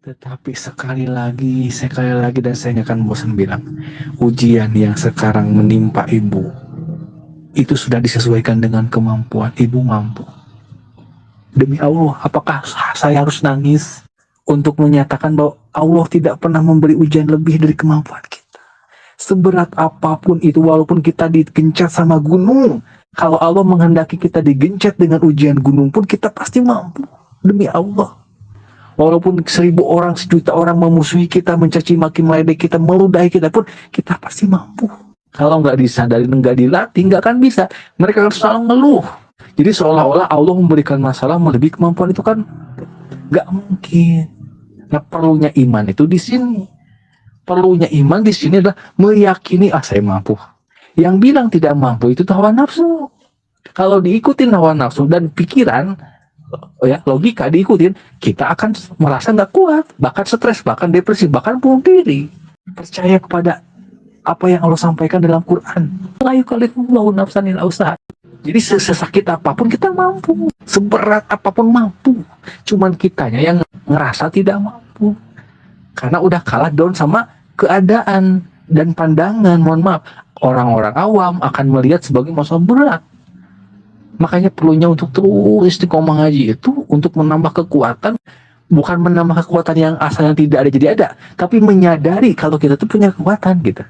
Tetapi sekali lagi dan saya nggak akan bosan bilang, ujian yang sekarang menimpa ibu itu sudah disesuaikan dengan kemampuan ibu mampu. Demi Allah, apakah saya harus nangis untuk menyatakan bahwa Allah tidak pernah memberi ujian lebih dari kemampuan kita? Seberat apapun itu, walaupun kita digencet sama gunung, kalau Allah menghendaki kita digencet dengan ujian gunung pun kita pasti mampu. Demi Allah. Walaupun 1000 orang, 1.000.000 orang memusuhi kita, mencaci maki meledek kita, meludahi kita pun, kita pasti mampu. Kalau nggak disadari, nggak dilatih, nggak akan bisa. Mereka akan selalu ngeluh. Jadi seolah-olah Allah memberikan masalah melebihi kemampuan, itu kan nggak mungkin. Nah, perlunya iman itu di sini. Perlunya iman di sini adalah meyakini, saya mampu. Yang bilang tidak mampu itu hawa nafsu. Kalau diikutin hawa nafsu dan pikiran, logika diikutin, kita akan merasa nggak kuat, bahkan stres, bahkan depresi, bahkan bunuh diri. Percaya kepada apa yang Allah sampaikan dalam Quran. La yukallifullahu nafsan illa wus'aha. Jadi sesakit apapun kita mampu, seberat apapun mampu. Cuman kitanya yang ngerasa tidak mampu. Karena udah kalah down sama keadaan dan pandangan. Mohon maaf, orang-orang awam akan melihat sebagai masalah berat. Makanya perlunya untuk terus istiqomah ngaji itu untuk menambah kekuatan, bukan menambah kekuatan yang asalnya tidak ada jadi ada, tapi menyadari kalau kita tuh punya kekuatan gitu.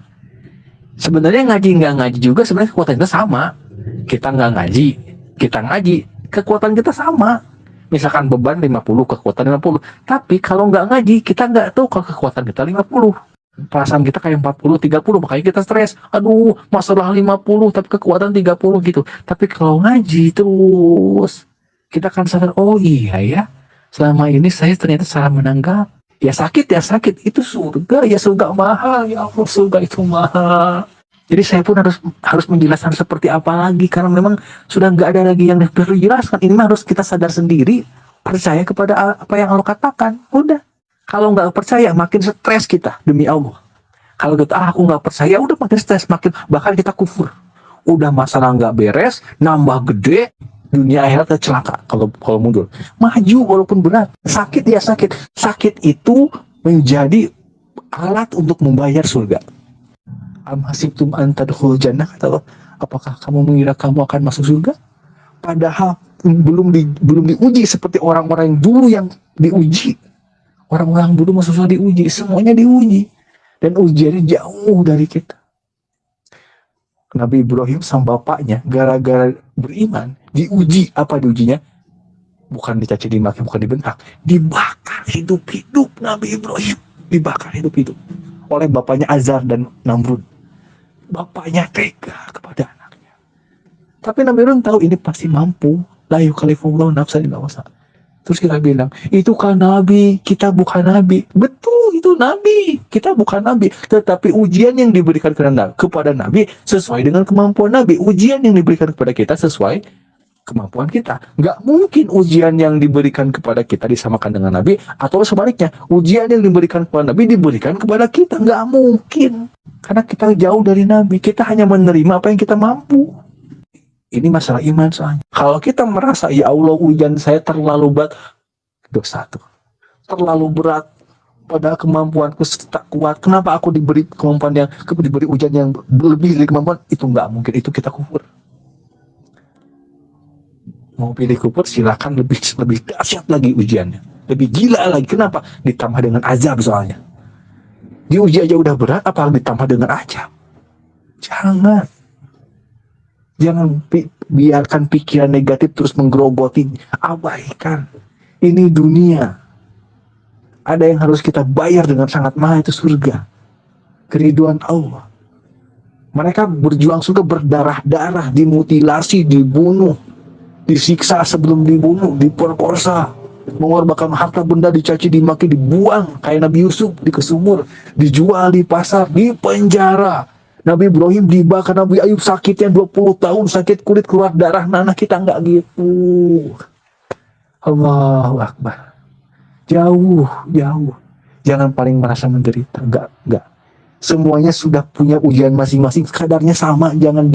Sebenarnya ngaji nggak ngaji juga sebenarnya kekuatan kita sama. Kita nggak ngaji, kita ngaji, kekuatan kita sama. Misalkan beban 50, kekuatan 50. Tapi kalau nggak ngaji, kita nggak tahu kalau kekuatan kita 50. Perasaan kita kayak 40, 30, makanya kita stres. Aduh, masalah 50, tapi kekuatan 30 gitu. Tapi kalau ngaji terus, kita akan sadar, oh iya ya, selama ini saya ternyata salah menanggap. Ya sakit, itu surga, ya surga mahal, ya Allah, surga itu mahal. Jadi saya pun harus menjelaskan seperti apa lagi, karena memang sudah nggak ada lagi yang perlu dijelaskan. Ini harus kita sadar sendiri, percaya kepada apa yang Allah katakan. Udah. Kalau nggak percaya, makin stres kita demi Allah. Kalau kita aku nggak percaya, udah makin stres, makin bahkan kita kufur. Udah masalah nggak beres, nambah gede, dunia akhirat celaka. Kalau mundur, maju walaupun berat, sakit ya sakit. Sakit itu menjadi alat untuk membayar surga. Am hasibtum an tadkhulul jannah, kata Allah, apakah kamu mengira kamu akan masuk surga? Padahal belum diuji seperti orang-orang yang dulu yang diuji. Orang-orang dulu masuk surga diuji, semuanya diuji. Dan ujiannya jauh dari kita. Nabi Ibrahim sama bapaknya gara-gara beriman diuji. Apa diujinya? Bukan dicaci dimaki, bukan dibentak, dibakar hidup-hidup. Nabi Ibrahim dibakar hidup-hidup oleh bapaknya Azar dan Namrud. Bapaknya tega kepada anaknya. Tapi Nabi Ibrahim tahu ini pasti mampu. La yukallifullahu nafsan illa wus'aha. Terus kita bilang, itu kan Nabi, kita bukan Nabi. Betul, itu Nabi, kita bukan Nabi. Tetapi ujian yang diberikan kepada Nabi sesuai dengan kemampuan Nabi. Ujian yang diberikan kepada kita sesuai kemampuan kita. Nggak mungkin ujian yang diberikan kepada kita disamakan dengan Nabi, atau sebaliknya, ujian yang diberikan kepada Nabi diberikan kepada kita. Nggak mungkin. Karena kita jauh dari Nabi, kita hanya menerima apa yang kita mampu. Ini masalah iman soalnya. Kalau kita merasa, ya Allah, ujian saya terlalu berat, dosa tuh. Terlalu berat, padahal kemampuanku tak kuat. Kenapa aku diberi kemampuan diberi ujian yang lebih dari kemampuan? Itu nggak mungkin, itu kita kufur. Mau pilih kufur, silakan, lebih dahsyat lagi ujiannya. Lebih gila lagi. Kenapa? Ditambah dengan azab soalnya. Diuji aja udah berat, apalagi ditambah dengan azab. Jangan biarkan pikiran negatif terus menggerogoti. Abaikan. Ini dunia. Ada yang harus kita bayar dengan sangat mahal, itu surga. Keriduan Allah. Mereka berjuang surga berdarah-darah, dimutilasi, dibunuh, disiksa sebelum dibunuh, diperkosa, mengorbankan harta benda, dicaci dimaki, dibuang kayak Nabi Yusuf di sumur, dijual di pasar, di penjara. Nabi Ibrahim dibakar, Nabi Ayub sakitnya 20 tahun, sakit kulit, keluar darah nanah. Kita nggak gitu. Allahu Akbar. Jauh. Jangan paling merasa menderita. Enggak. Semuanya sudah punya ujian masing-masing, kadarnya sama. Jangan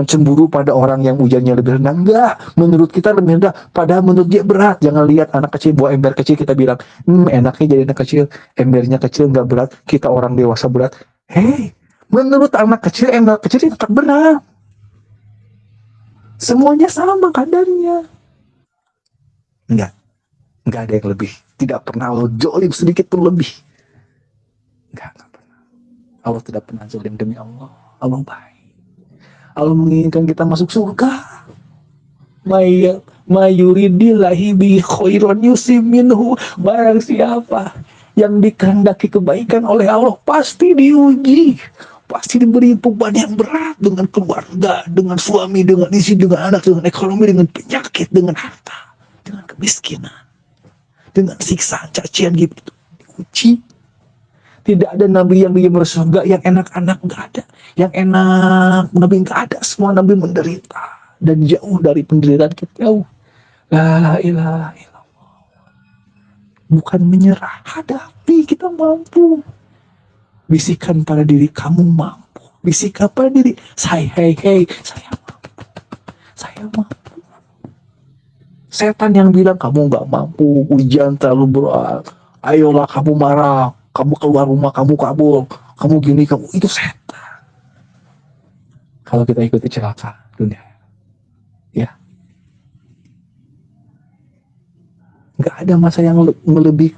cemburu pada orang yang ujiannya lebih rendah. Enggak, menurut kita lebih rendah, padahal menurut dia berat. Jangan lihat anak kecil bawa ember kecil, kita bilang, enaknya jadi anak kecil, embernya kecil nggak berat, kita orang dewasa berat. Hei, menurut anak kecil, ember kecil tetap berat. Semuanya sama kadarnya. Enggak, enggak ada yang lebih. Tidak pernah Allah jolim sedikit pun lebih. Enggak pernah. Allah tidak pernah jolim, demi Allah. Allah baik. Allah menginginkan kita masuk surga. Mayuridillahi bi khairon yusim minhu. Barang siapa yang dikehendaki kebaikan oleh Allah pasti diuji, pasti diberi beban yang berat, dengan keluarga, dengan suami, dengan istri, dengan anak, dengan ekonomi, dengan penyakit, dengan harta, dengan kemiskinan, dengan siksaan, cacian gitu. Diuji. Tidak ada nabi yang dia bersurga yang enak-enak, nggak ada. Yang enak nabi nggak ada. Semua nabi menderita dan jauh dari penderitaan kita, jauh. La ilaha illallah. Bukan menyerah, hadapi, kita mampu. Bisikan pada diri, kamu mampu. Bisikan pada diri, saya mampu. Saya mampu. Setan yang bilang kamu nggak mampu, ujian terlalu berat, ayolah kamu marah, kamu keluar rumah, kamu kabur, kamu gini, kamu itu, setan. Kalau kita ikuti celaka dunia, ya nggak ada masa yang lebih.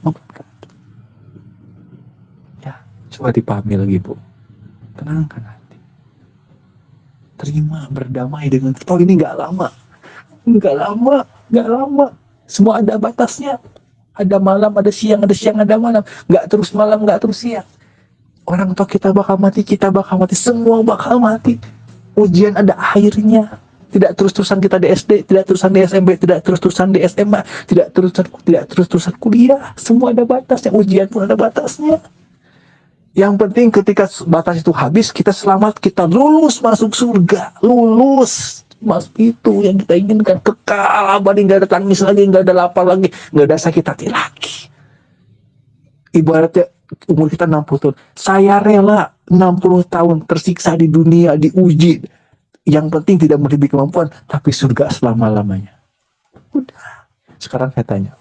Ya, coba dipahami lagi, Bu. Tenangkan hati, terima, berdamai dengan. Oh, ini nggak lama, nggak lama, nggak lama. Semua ada batasnya. Ada malam, ada siang, ada malam. Nggak terus malam, nggak terus siang. Orang tua kita bakal mati, kita bakal mati, semua bakal mati. Ujian ada akhirnya. Tidak terus-terusan kita di SD, tidak terusan di SMP, tidak terus-terusan di SMA, tidak terus-terusan kuliah. Semua ada batasnya, ujian pun ada batasnya. Yang penting ketika batas itu habis, kita selamat, kita lulus masuk surga, lulus. Mas, itu yang kita inginkan, kekal abadi, nggak ada tangis lagi, nggak ada lapar lagi, nggak ada sakit hati lagi. Ibaratnya umur kita 60 tahun, saya rela 60 tahun tersiksa di dunia, diuji, yang penting tidak melebihi kemampuan, tapi surga selama-lamanya. Udah. Sekarang saya tanya,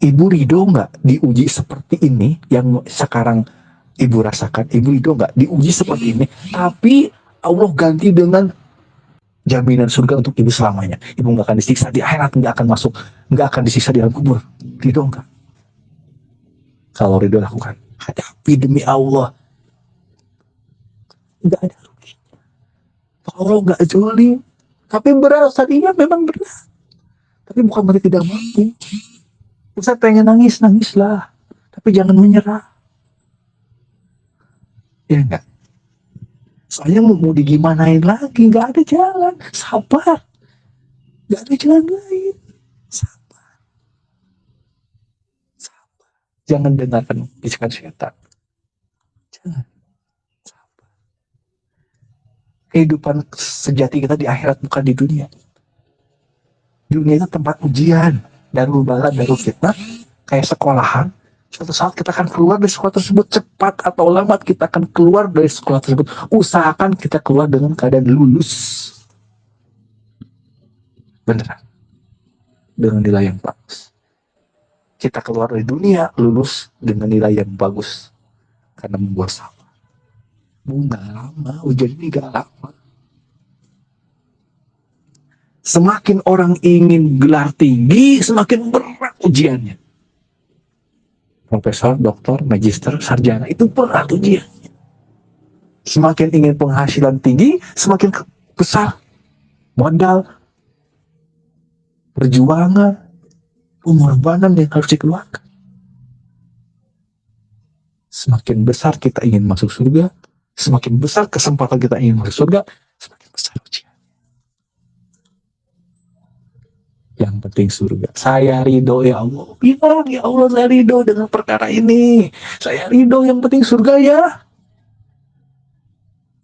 Ibu ridho nggak diuji seperti ini yang sekarang Ibu rasakan? Ibu ridho nggak diuji seperti ini, tapi Allah ganti dengan jaminan surga untuk Ibu selamanya? Ibu nggak akan disiksa di akhirat, nggak akan masuk, nggak akan disiksa di dalam kubur. Ridho nggak? Kalau ridho, lakukan. Hadapi, demi Allah. Nggak ada rugi. Allah nggak jolim. Tapi berat, tadinya memang berat. Tapi bukan berarti tidak mampu. Ustaz pengen nangis, nangislah. Tapi jangan menyerah. Ya enggak? Soalnya mau digimanain lagi, nggak ada jalan. Sabar. Nggak ada jalan lain. Sabar. Sabar. Jangan dengarkan bisikan setan. Jangan. Sabar. Kehidupan sejati kita di akhirat, bukan di dunia. Dunia itu tempat ujian. Darul bala, darul fitnah. Kayak sekolahan. Suatu saat kita akan keluar dari sekolah tersebut, cepat atau lambat kita akan keluar dari sekolah tersebut. Usahakan kita keluar dengan keadaan lulus. Beneran. Dengan nilai yang bagus. Kita keluar dari dunia, lulus dengan nilai yang bagus. Karena membuat sabar. Nggak lama, ujian ini nggak lama. Semakin orang ingin gelar tinggi, semakin berat ujiannya. Profesor, doktor, magister, sarjana, itu berat ujiannya. Semakin ingin penghasilan tinggi, semakin besar modal, perjuangan, pengorbanan yang harus dikeluarkan. Semakin besar kita ingin masuk surga, semakin besar kesempatan kita ingin masuk surga, semakin besar ujian. Yang penting surga. Saya ridho, ya Allah. Bilang, ya Allah, saya ridho dengan perkara ini. Saya ridho, yang penting surga ya.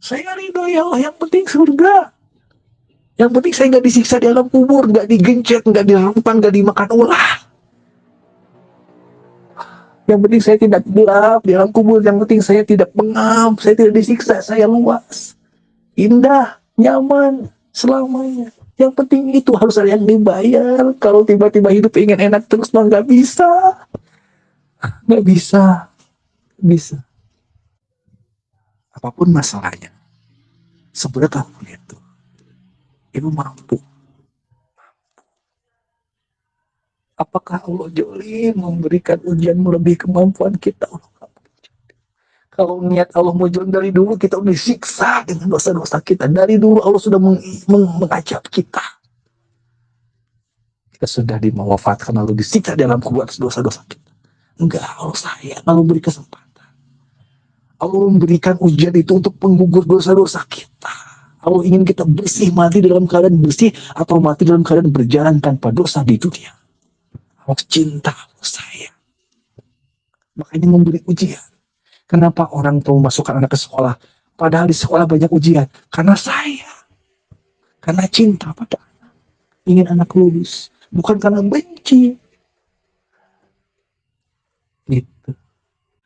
Saya ridho, ya Allah, yang penting surga. Yang penting saya nggak disiksa di alam kubur, nggak digencet, nggak dirampan, nggak dimakan ular. Yang penting saya tidak gelap di dalam kubur. Yang penting saya tidak pengap. Saya tidak disiksa. Saya luas, indah, nyaman selamanya. Yang penting itu harus ada yang dibayar. Kalau tiba-tiba hidup ingin enak terus mah nggak bisa, nggak bisa, bisa. Apapun masalahnya, seberat apapun itu mampu. Apakah Allah joli memberikan ujian melebihi kemampuan kita? Kalau niat Allah mau jalan dari dulu, kita udah disiksa dengan dosa-dosa kita. Dari dulu Allah sudah mengajak kita. Kita sudah dimewafatkan lalu disiksa dalam kubur dosa-dosa kita. Enggak, Allah sayang, Allah beri kesempatan. Allah memberikan ujian itu untuk penggugur dosa-dosa kita. Allah ingin kita bersih, mati dalam keadaan bersih, atau mati dalam keadaan berjalan tanpa dosa di dunia. Allah cinta, Allah sayang. Makanya memberi ujian. Kenapa orang tua memasukkan anak ke sekolah? Padahal di sekolah banyak ujian. Karena sayang. Karena cinta pada anak. Ingin anak lulus. Bukan karena benci. Gitu.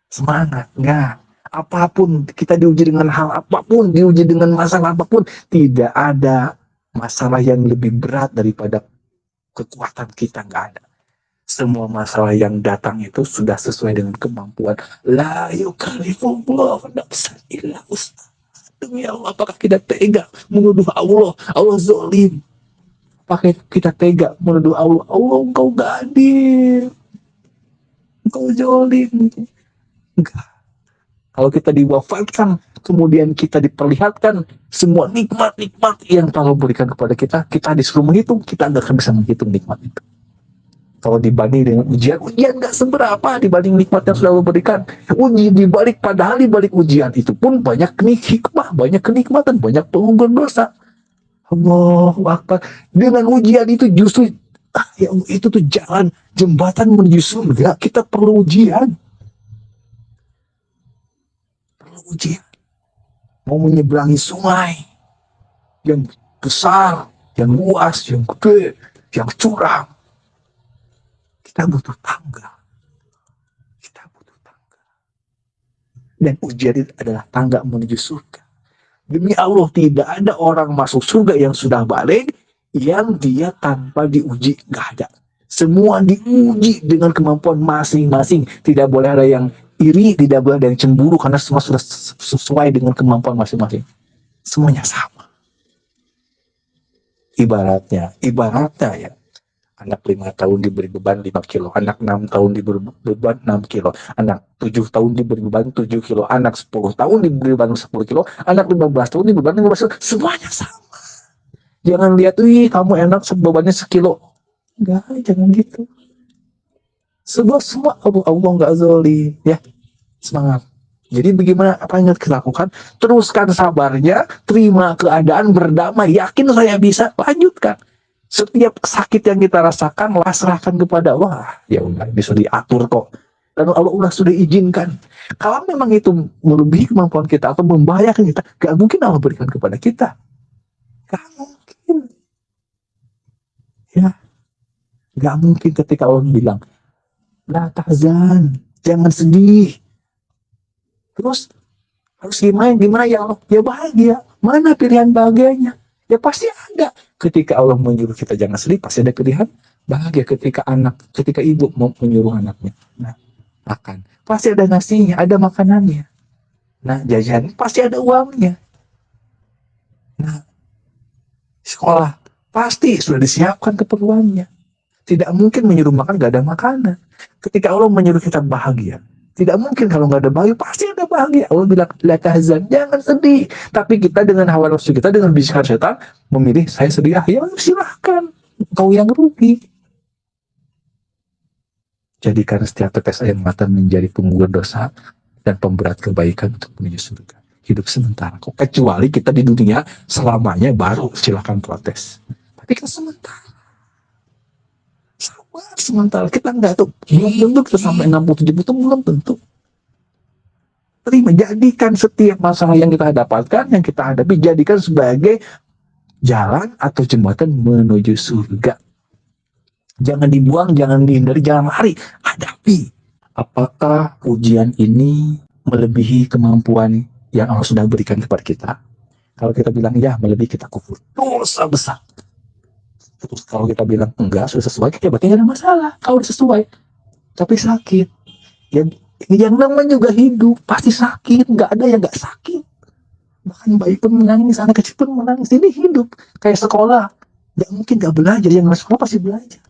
Semangat. Enggak. Apapun kita diuji dengan hal apapun, diuji dengan masalah apapun, tidak ada masalah yang lebih berat daripada kekuatan kita. Enggak ada. Semua masalah yang datang itu sudah sesuai dengan kemampuan. La yukallifullahu nafsan illa wus'aha. Demi Allah, apakah kita tega menuduh Allah? Allah zalim. Apakah kita tega menuduh Allah? Allah, engkau gak adil. Engkau zalim. Enggak. Kalau kita diwafatkan, kemudian kita diperlihatkan semua nikmat-nikmat yang Allah berikan kepada kita, kita disuruh menghitung, kita nggak akan bisa menghitung nikmat itu. Kalau dibanding dengan ujian nggak seberapa dibanding nikmat yang sudah Allah berikan. Uji dibalik, padahal dibalik ujian itu pun banyak hikmah, banyak kenikmatan, banyak penggugur dosa. Allahu Akbar. Dengan ujian itu justru itu tuh jalan jembatan menuju surga. Kita perlu ujian. Perlu ujian. Mau menyeberangi sungai yang besar, yang luas, yang gede, yang curam, kita butuh tangga. Kita butuh tangga. Dan ujian itu adalah tangga menuju surga. Demi Allah, tidak ada orang masuk surga yang sudah balik yang dia tanpa diuji. Gak ada. Semua diuji dengan kemampuan masing-masing. Tidak boleh ada yang iri, tidak boleh ada yang cemburu, karena semua sudah sesuai dengan kemampuan masing-masing. Semuanya sama. Ibaratnya ya. Anak 5 tahun diberi beban 5 kilo, anak 6 tahun diberi beban 6 kilo, anak 7 tahun diberi beban 7 kilo, anak 10 tahun diberi beban 10 kilo, anak 15 tahun diberi beban 15 kilo. Semuanya sama. Jangan lihat, kamu enak bebannya sekilo. Enggak, jangan gitu. Semua Allah enggak zalim, ya. Semangat. Jadi bagaimana apa yang kita lakukan? Teruskan sabarnya, terima keadaan, berdamai, yakin saya bisa, lanjutkan. Setiap sakit yang kita rasakan, serahkan kepada Allah. Ya udah, bisa diatur kok. Dan Allah sudah izinkan. Kalau memang itu melebihi kemampuan kita atau membahayakan kita, gak mungkin Allah berikan kepada kita. Gak mungkin. Ya, gak mungkin ketika Allah bilang, la tahzan, jangan sedih. Terus harus gimana ya Allah? Ya bahagia. Mana pilihan bahagianya? Ya pasti ada. Ketika Allah menyuruh kita jangan sedih, pasti ada pilihan bahagia. Ketika ibu mau menyuruh anaknya, nah, makan, pasti ada nasinya, ada makanannya. Nah, jajan, pasti ada uangnya. Nah, sekolah, pasti sudah disiapkan keperluannya. Tidak mungkin menyuruh makan gak ada makanan. Ketika Allah menyuruh kita bahagia, tidak mungkin kalau nggak ada bahagia, pasti ada bahagia. Allah bilang, la tahzan, jangan sedih. Tapi kita dengan hawa nafsu kita, dengan bisikan setan, memilih, saya sedih. Ya silahkan, kau yang rugi. Jadikan setiap tetes air mata menjadi penggugur dosa dan pemberat kebaikan untuk menuju surga. Hidup sementara kok. Kecuali kita di dunia selamanya, baru silahkan protes. Tapi kan sementara. Sementara kita nggak tuh, belum tentu kita sampai 60-70 itu belum tentu. Terima, jadikan setiap masalah yang kita dapatkan, yang kita hadapi, jadikan sebagai jalan atau jembatan menuju surga. Jangan dibuang, jangan dihindari, jangan lari, hadapi. Apakah ujian ini melebihi kemampuan yang Allah sudah berikan kepada kita? Kalau kita bilang ya, melebihi, kita kufur. Dosa besar. Terus kalau kita bilang enggak, sudah sesuai, ya berarti nggak ada masalah. Kalau sesuai, tapi sakit. Yang namanya juga hidup, pasti sakit. Nggak ada yang nggak sakit. Bahkan bayi pun menangis, anak kecil pun menangis. Ini hidup. Kayak sekolah. Nggak mungkin nggak belajar. Yang nggak sekolah pasti belajar.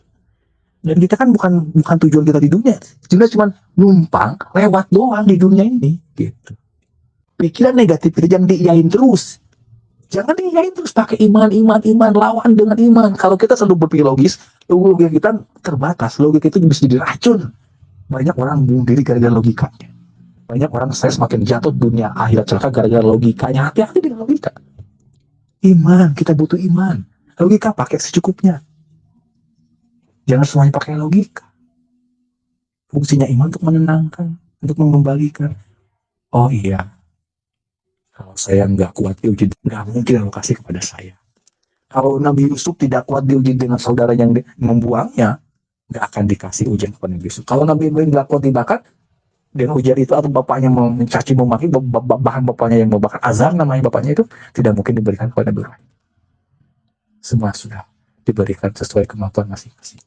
Dan kita kan bukan tujuan kita di dunia. Kita cuma numpang, lewat doang di dunia ini. Gitu. Pikiran negatif itu jangan diiyain terus. Jangan diiyain terus, pakai iman, lawan dengan iman. Kalau kita selalu berpikir logis, logika kita terbatas. Logika itu bisa jadi racun. Banyak orang bunuh diri gara-gara logikanya. Banyak orang stres makin jatuh dunia akhirat celaka gara-gara logikanya. Hati-hati dengan logika. Iman, kita butuh iman. Logika pakai secukupnya. Jangan semuanya pakai logika. Fungsinya iman untuk menenangkan, untuk mengembalikan. Oh iya, kalau saya nggak kuat diuji, nggak mungkin Allah kasih kepada saya. Kalau Nabi Yusuf tidak kuat diuji dengan saudara yang membuangnya, nggak akan dikasih ujian kepada Nabi Yusuf. Kalau Nabi Ibrahim nggak kuat dibakar, dengan ujian itu atau bapaknya mencaci memaki, bahkan bapaknya yang membakar Azar namanya bapaknya itu, tidak mungkin diberikan kepada Nabi Ibrahim. Semua sudah diberikan sesuai kemampuan masing-masing.